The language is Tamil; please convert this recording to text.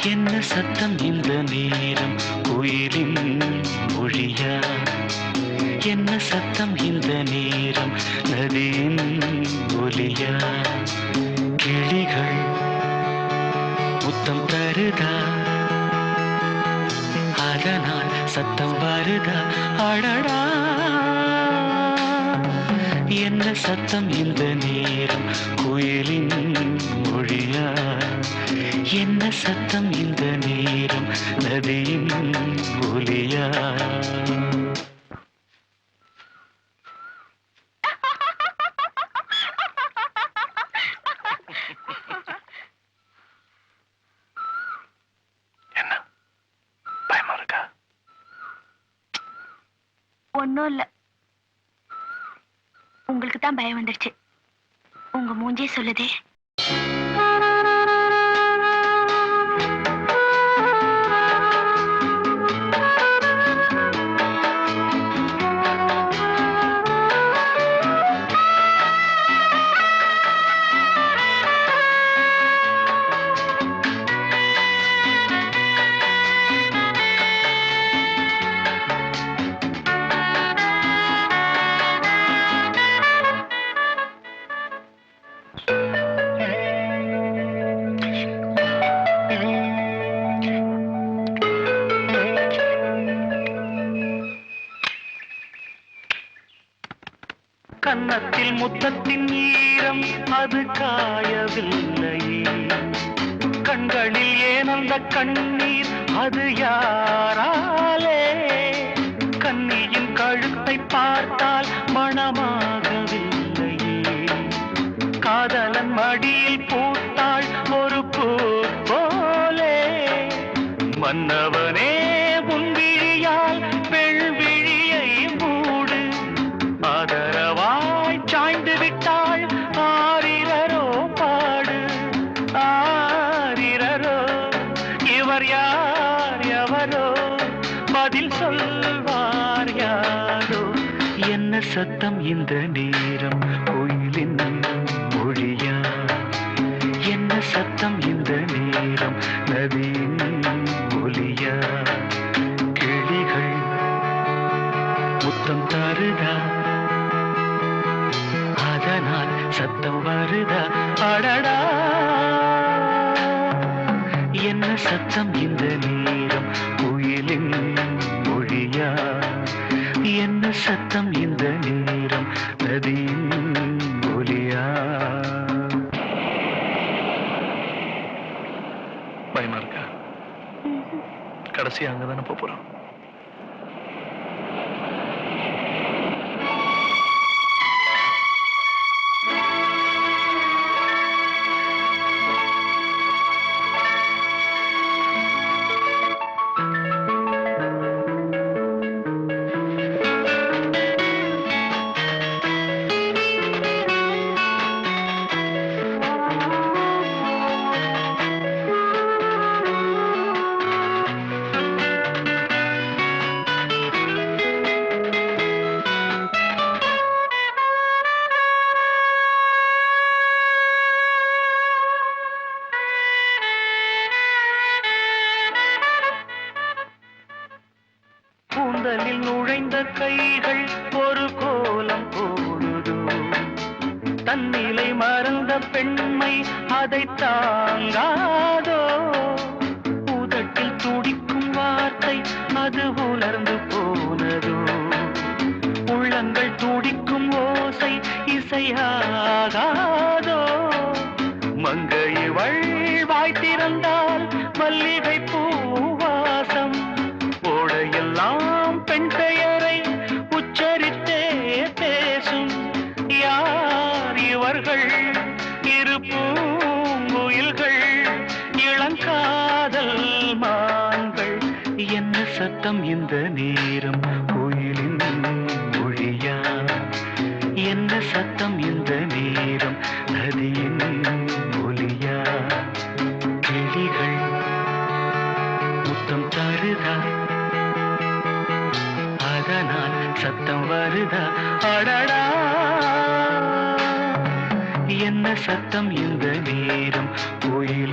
என்ன சத்தம் இந்த நேரம் குயிலின் மொழியா? என்ன சத்தம் இந்த நேரம் நதியின் ஒலியா? கிளிகள் முத்தம் தருதா, அதனால் சத்தம் வருதா? அடடா, என்ன சத்தம் இந்த நேரம் குயிலின் மொழியா? என்ன சத்தம் இந்த நேரம் நதியின் ஒலியா? என்ன பயமா இருக்கா? ஒன்னும் இல்ல, உங்களுக்கு தான் பயம் வந்துருச்சு. உங்க மூஞ்சே சொல்லுதே. கன்னத்தில் முத்தத்தின் ஈரம் அது காயவில்லையே, கண்களில் ஏன் அந்த கண்ணீர் அது யாராலே? கண்ணியின் கழுத்தை பார்த்தால் மணமாகவில்லையே, காதலன் மடியில் பூத்தாள் ஒரு பூ போலே. மன்னவனே உன் விழியால் பெண் விழியை மூடு, ஆதரவாய் சாய்ந்து விட்டாள் ஆரிரரோ பாடு. ஆரிரரோ இவர் யார் எவரோ, பதில் சொல்வார் யாரோ? என்ன சத்தம் இந்த நேரம் கோயிலின் மொழியா? என்ன சத்தம் இந்த நேரம் நதியின் ஒலியா? கிளிகள் முத்தம் தருதா, அதனால் சத்தம் வருதா? அடடா, என்ன சத்தம் இந்த நேரம் குயிலின் மொழியா? என்ன சத்தம் இந்த நேரம் நதியின் ஒலியா? பயமா இருக்கா? கடைசி அங்கதானே போறோம். கூந்தலில் நுழைந்த கைகள் ஒரு கோலம் போடுதோ, தன்னிலை மறந்த பெண்மை அதை தாங்காதோ? உதட்டில் துடிக்கும் வார்த்தை அது உலர்ந்து போனதோ? உள்ளங்கள் துடிக்கும் ஓசை இசையாகாதோ? மங்கையவள் வாய் திறந்தால் மல்லிகை பூவாசம், ஓடையெல்லாம் பெண் பெயரை உச்சரித்தே பேசும். யார் இவர்கள்? இரு பூங்குயில்கள், இளங்காதல் மான்கள். என்ன சத்தம் இந்த நேரம் கோயிலின் மொழியா? என்ன சத்தம் இந்த நேரம் நதியின் ஒலியா? கிளிகள் முத்தம் தருதா, அதனால் சத்தம் வருதா? அடடா, என்ன சத்தம் இந்த நேரம் கோயில்